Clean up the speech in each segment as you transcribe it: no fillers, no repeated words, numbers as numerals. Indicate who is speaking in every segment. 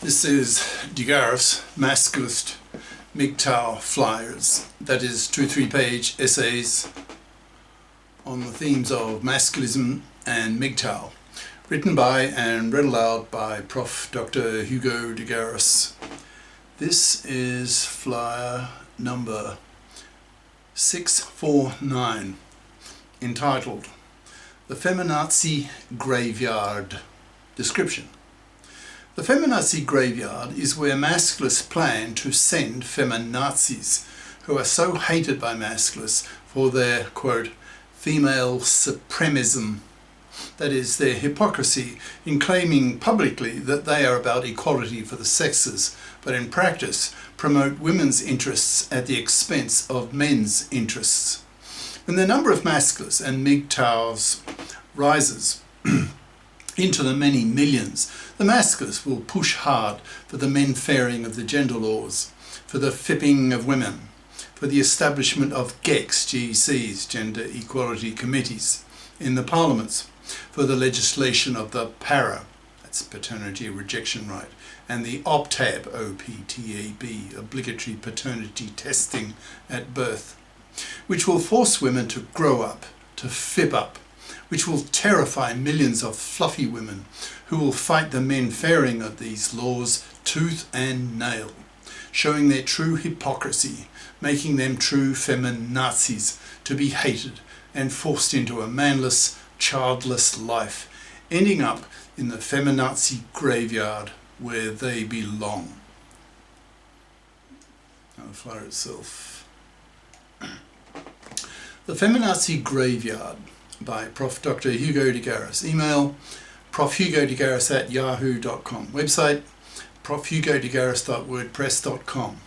Speaker 1: This is Garis, Masculist MGTOW flyers, that is 2-3 page essays on the themes of masculism and MGTOW, written by and read aloud by Prof. Dr. Hugo de Garis. This is flyer number 649, entitled The Feminazi Graveyard. Description. The Feminazi graveyard is where masculists plan to send feminazis, who are so hated by masculists for their, quote, female supremism, that is, their hypocrisy in claiming publicly that they are about equality for the sexes, but in practice promote women's interests at the expense of men's interests. When the number of masculists and MGTOWs rises into the many millions, the masculists will push hard for the men-fairing of the gender laws, for the FIPping of women, for the establishment of GECs, GECs, gender equality committees, in the parliaments, for the legislation of the PARA, that's paternity rejection right, and the OPTAB, OPTAB, obligatory paternity testing at birth, which will force women to grow up, to FIP up, which will terrify millions of fluffy women who will fight the men-fairing of these laws tooth and nail, showing their true hypocrisy, making them true feminazis, to be hated and forced into a manless, childless life, ending up in the feminazi graveyard where they belong. Now the flyer itself. The Feminazi Graveyard by Prof. Dr. Hugo de Garis. Email profhugodegaris@yahoo.com. Website profhugodegaris.wordpress.com.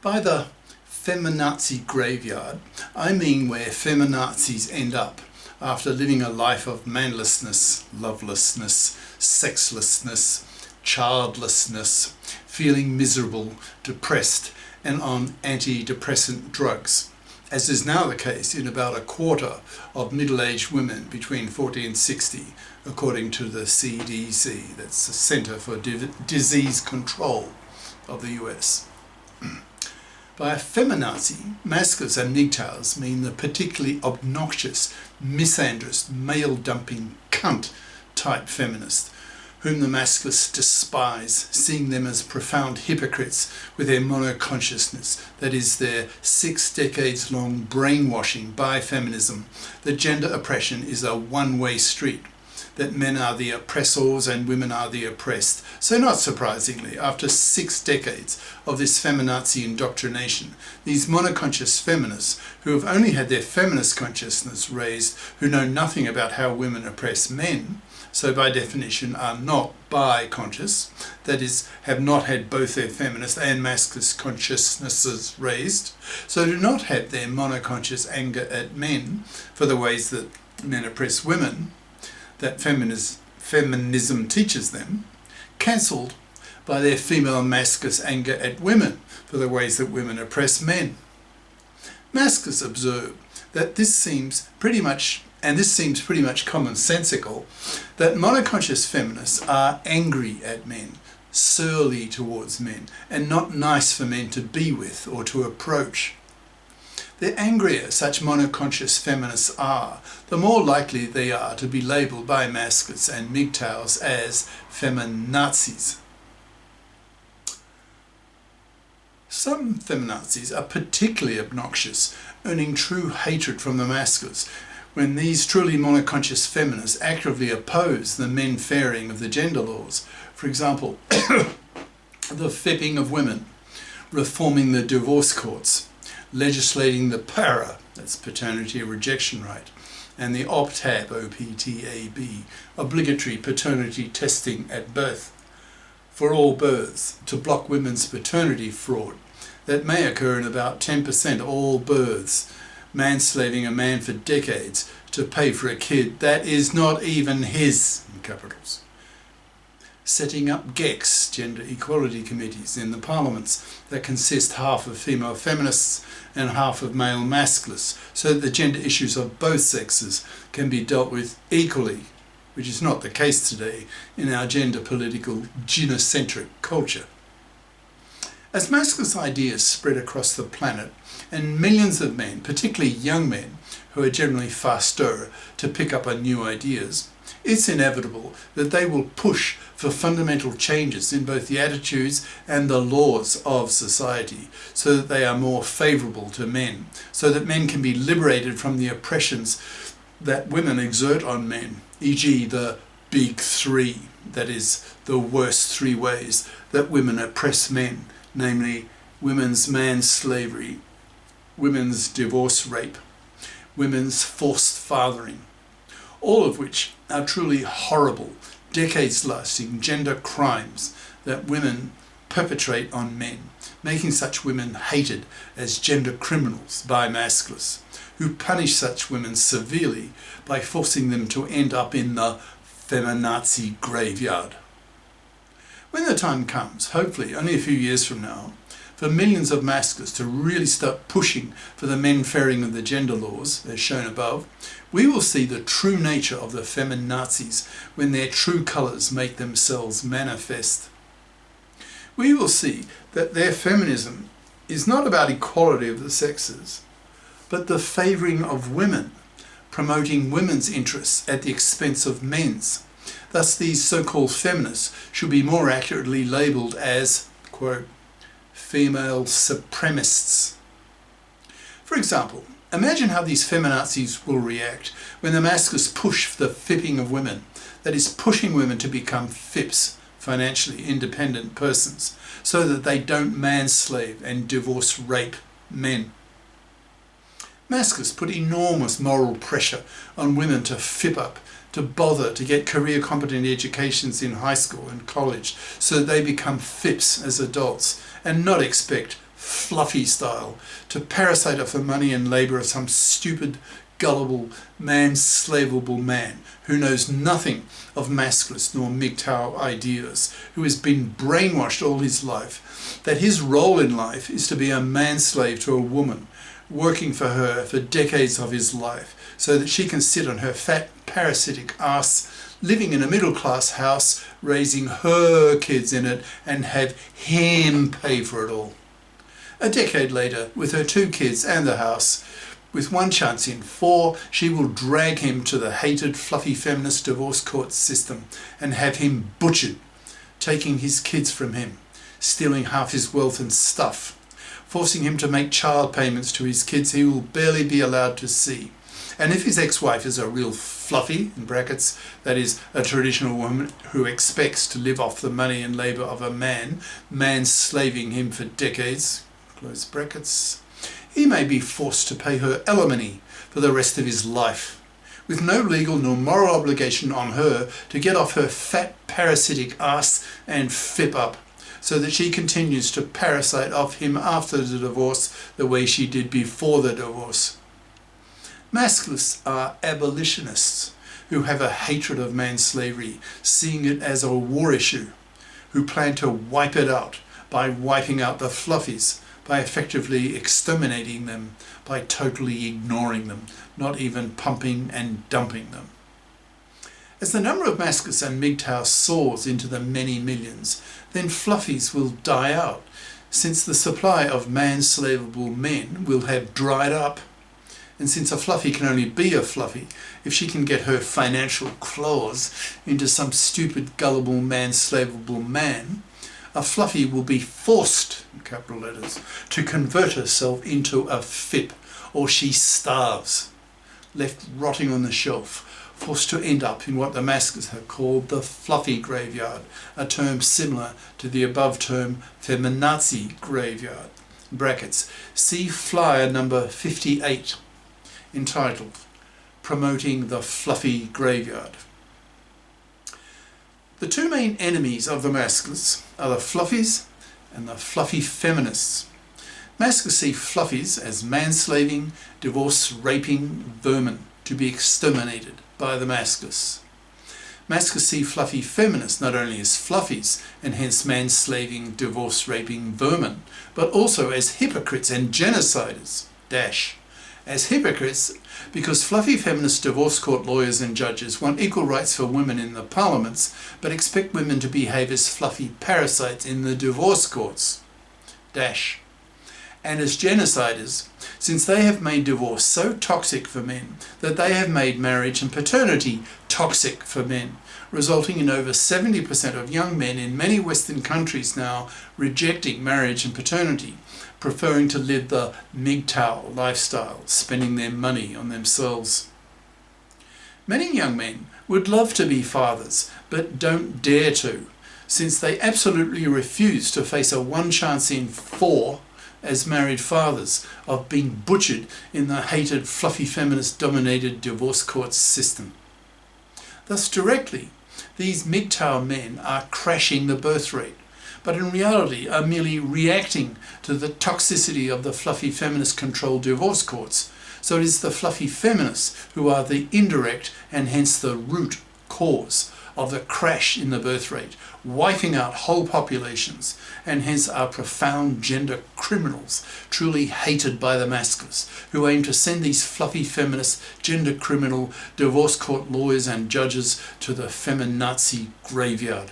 Speaker 1: By the Feminazi Graveyard, I mean where feminazis end up after living a life of manlessness, lovelessness, sexlessness, childlessness, feeling miserable, depressed, and on antidepressant drugs, as is now the case in about a quarter of middle-aged women between 40 and 60, according to the CDC, that's the Center for Disease Control of the US. By a feminazi, masculists and MGTOWs mean the particularly obnoxious, misandrous, male-dumping cunt-type feminist, whom the masculists despise, seeing them as profound hypocrites with their monoconsciousness, that is, their 6 decades-long brainwashing by feminism, that gender oppression is a one-way street, that men are the oppressors and women are the oppressed. So not surprisingly, after 6 decades of this feminazi indoctrination, these monoconscious feminists, who have only had their feminist consciousness raised, who know nothing about how women oppress men, so by definition are not bi-conscious, that is, have not had both their feminist and masculine consciousnesses raised, so do not have their monoconscious anger at men for the ways that men oppress women, that feminism teaches them, cancelled by their female masculine anger at women for the ways that women oppress men. Masculists observe that this seems pretty much commonsensical, that monoconscious feminists are angry at men, surly towards men, and not nice for men to be with or to approach. The angrier such monoconscious feminists are, the more likely they are to be labelled by masculists and MGTOWs as feminazis. Some feminazis are particularly obnoxious, earning true hatred from the masculists, when these truly monoconscious feminists actively oppose the men-fairing of the gender laws. For example, the FIPping of women, reforming the divorce courts, legislating the PARA, that's paternity rejection right, and the OPTAB, OPTAB, obligatory paternity testing at birth for all births, to block women's paternity fraud that may occur in about 10% of all births, manslaving a man for decades to pay for a kid that is not even his, in capitals. Setting up GECs, gender equality committees, in the parliaments that consist half of female feminists and half of male masculists, so that the gender issues of both sexes can be dealt with equally which is not the case today in our gender political gynocentric culture. As masculinist ideas spread across the planet and millions of men, particularly young men, who are generally faster to pick up on new ideas, it's inevitable that they will push for fundamental changes in both the attitudes and the laws of society so that they are more favourable to men, so that men can be liberated from the oppressions that women exert on men, e.g. the big three, that is, the worst three ways that women oppress men, namely women's manslavery, women's divorce rape, women's forced fathering, all of which are truly horrible, decades-lasting gender crimes that women perpetrate on men, making such women hated as gender criminals by masculists, who punish such women severely by forcing them to end up in the feminazi graveyard. When the time comes, hopefully only a few years from now, for millions of masculists to really start pushing for the men fairing of the gender laws, as shown above, we will see the true nature of the feminazis when their true colours make themselves manifest. We will see that their feminism is not about equality of the sexes, but the favouring of women, promoting women's interests at the expense of men's. Thus these so-called feminists should be more accurately labelled as, quote, female supremists. For example, imagine how these feminazis will react when the masculists push for the FIPping of women, that is, pushing women to become FIPs, financially independent persons, so that they don't manslave and divorce rape men. Masculists put enormous moral pressure on women to FIP up, to bother to get career competent educations in high school and college so that they become FIPs as adults and not expect, fluffie style, to parasite off the money and labour of some stupid, gullible, manslavable man who knows nothing of masculist nor MGTOW ideas, who has been brainwashed all his life that his role in life is to be a manslave to a woman, working for her for decades of his life so that she can sit on her fat parasitic ass, living in a middle-class house, raising her kids in it, and have him pay for it all. A decade later, with her 2 kids and the house, with one chance in 4, she will drag him to the hated fluffy feminist divorce court system and have him butchered, taking his kids from him, stealing half his wealth and stuff, forcing him to make child payments to his kids he will barely be allowed to see. And if his ex-wife is a real fluffie, in brackets, that is, a traditional woman who expects to live off the money and labour of a man, manslaving him for decades, close brackets, he may be forced to pay her alimony for the rest of his life, with no legal nor moral obligation on her to get off her fat parasitic ass and FIP up, so that she continues to parasite off him after the divorce the way she did before the divorce. Masculists are abolitionists who have a hatred of manslavery, seeing it as a war issue, who plan to wipe it out by wiping out the fluffies, by effectively exterminating them, by totally ignoring them, not even pumping and dumping them. As the number of masculists and MGTOWs soars into the many millions, then fluffies will die out, since the supply of manslavable men will have dried up. And since a fluffy can only be a fluffy if she can get her financial claws into some stupid, gullible, manslavable man, a fluffy will be forced, in capital letters, to convert herself into a FIP, or she starves, left rotting on the shelf, forced to end up in what the masculists have called the fluffy graveyard, a term similar to the above term feminazi graveyard. Brackets, see flyer number 58, entitled Promoting the Fluffy Graveyard. The 2 main enemies of the masculists are the fluffies and the fluffy feminists. Masculists see fluffies as manslaving, divorce-raping vermin to be exterminated by the masculists. Masculists see fluffy feminists not only as fluffies and hence manslaving, divorce-raping vermin, but also as hypocrites and genociders, as hypocrites because fluffy feminist divorce court lawyers and judges want equal rights for women in the parliaments but expect women to behave as fluffy parasites in the divorce courts. Dash. And as genociders, since they have made divorce so toxic for men that they have made marriage and paternity toxic for men, resulting in over 70% of young men in many Western countries now rejecting marriage and paternity, preferring to live the MGTOW lifestyle, spending their money on themselves. Many young men would love to be fathers, but don't dare to, since they absolutely refuse to face a 1 chance in 4 as married fathers of being butchered in the hated fluffy feminist dominated divorce court system. Thus directly, these MGTOW men are crashing the birth rate, but in reality are merely reacting to the toxicity of the fluffy feminist controlled divorce courts. So it is the fluffy feminists who are the indirect and hence the root cause of the crash in the birth rate, wiping out whole populations, and hence are profound gender criminals, truly hated by the masculists, who aim to send these fluffy feminist, gender criminal, divorce court lawyers and judges to the feminazi graveyard.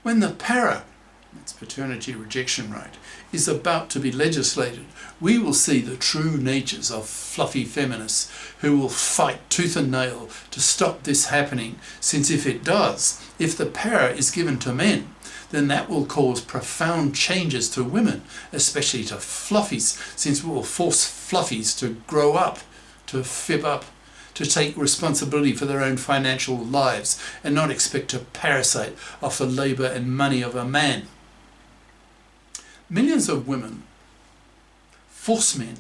Speaker 1: When the para, that's paternity rejection right, is about to be legislated, we will see the true natures of fluffy feminists who will fight tooth and nail to stop this happening, since if it does, if the para is given to men, then that will cause profound changes to women, especially to fluffies, since we will force fluffies to grow up, to FIP up, to take responsibility for their own financial lives and not expect to parasite off the labour and money of a man. Millions of women force men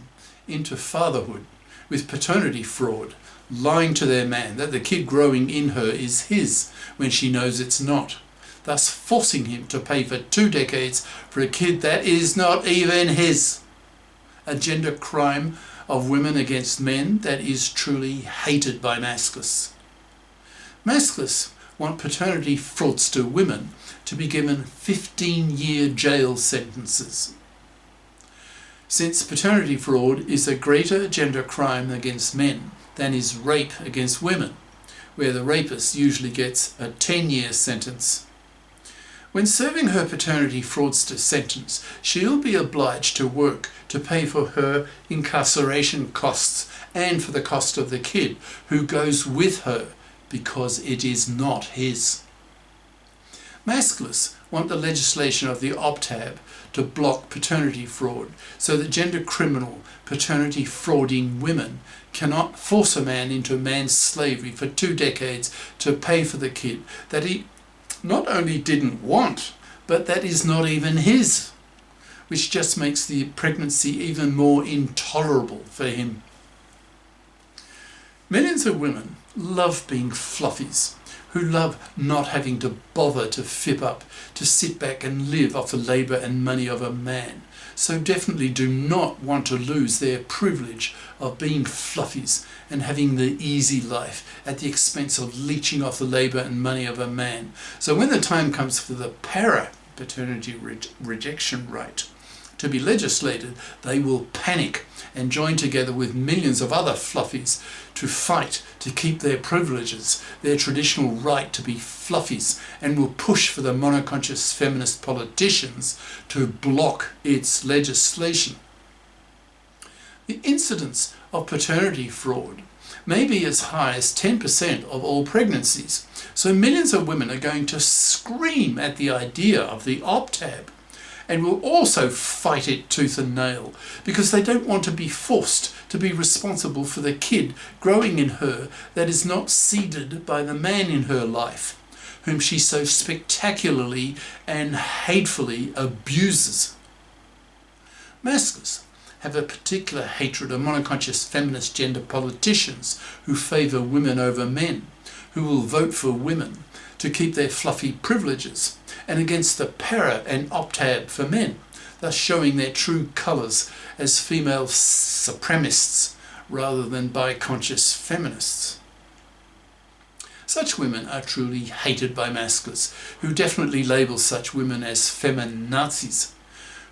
Speaker 1: into fatherhood with paternity fraud, lying to their man that the kid growing in her is his when she knows it's not, thus forcing him to pay for 2 decades for a kid that is not even his. A gender crime of women against men that is truly hated by masculists. Masculists want paternity fraudster women to be given 15-year jail sentences. Since paternity fraud is a greater gender crime against men than is rape against women, where the rapist usually gets a 10-year sentence. When serving her paternity fraudster sentence, she'll be obliged to work to pay for her incarceration costs and for the cost of the kid who goes with her because it is not his. Masculists want the legislation of the OPTAB to block paternity fraud so that gender criminal paternity frauding women cannot force a man into man's slavery for 2 decades to pay for the kid that he not only didn't want, but that is not even his, which just makes the pregnancy even more intolerable for him. Millions of women love being fluffies, who love not having to bother to FIP up, to sit back and live off the labour and money of a man, so definitely do not want to lose their privilege of being fluffies and having the easy life at the expense of leeching off the labour and money of a man. So when the time comes for the para paternity rejection right to be legislated, they will panic and join together with millions of other fluffies to fight to keep their privileges, their traditional right to be fluffies, and will push for the monoconscious feminist politicians to block its legislation. The incidence of paternity fraud may be as high as 10% of all pregnancies, so millions of women are going to scream at the idea of the OPTAB and will also fight it tooth and nail because they don't want to be forced to be responsible for the kid growing in her that is not seeded by the man in her life, whom she so spectacularly and hatefully abuses. Masculists have a particular hatred of monoconscious feminist gender politicians who favour women over men, who will vote for women to keep their fluffy privileges, and against the para and OPTAB for men, thus showing their true colours as female supremists rather than bi-conscious feminists. Such women are truly hated by masculists, who definitely label such women as feminazis,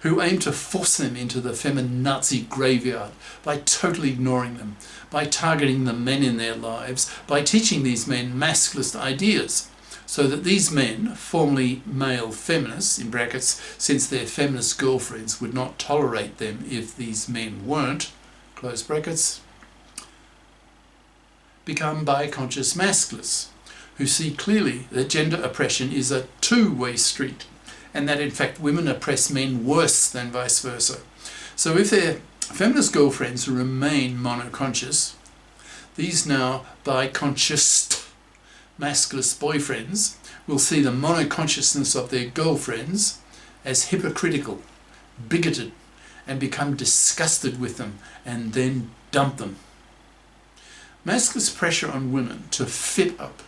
Speaker 1: who aim to force them into the feminazi graveyard by totally ignoring them, by targeting the men in their lives, by teaching these men masculist ideas, so that these men, formerly male feminists, in brackets, since their feminist girlfriends would not tolerate them if these men weren't, close brackets, become bi-conscious masculists, who see clearly that gender oppression is a two-way street, and that in fact women oppress men worse than vice versa. So if their feminist girlfriends remain monoconscious, these now bi-conscious masculist boyfriends will see the monoconsciousness of their girlfriends as hypocritical, bigoted, and become disgusted with them and then dump them. Masculist pressure on women to fit up,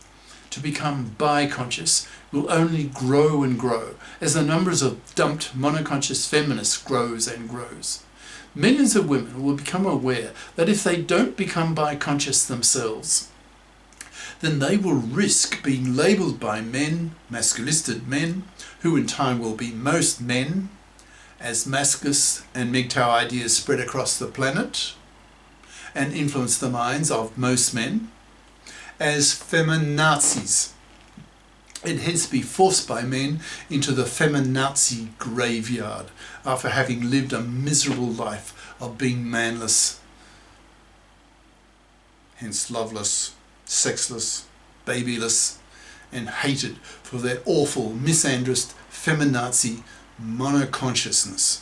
Speaker 1: to become bi-conscious, will only grow and grow as the numbers of dumped monoconscious feminists grows and grows. Millions of women will become aware that if they don't become bi-conscious themselves, then they will risk being labelled by men, masculisted men, who in time will be most men, as masculist and MGTOW ideas spread across the planet and influence the minds of most men, as feminazis, and hence be forced by men into the feminazi graveyard after having lived a miserable life of being manless, hence loveless, sexless, babyless, and hated for their awful misandrist feminazi monoconsciousness.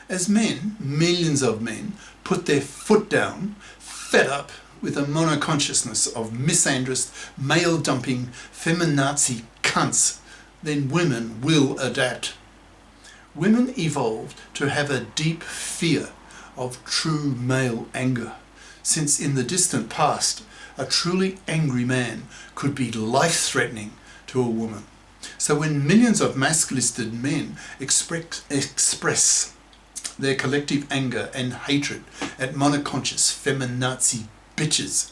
Speaker 1: As men, millions of men, put their foot down, fed up with the monoconsciousness of misandrist, male-dumping, feminazi cunts, then women will adapt. Women evolved to have a deep fear of true male anger, since in the distant past, a truly angry man could be life-threatening to a woman. So when millions of masculisted men express their collective anger and hatred at monoconscious feminazi bitches,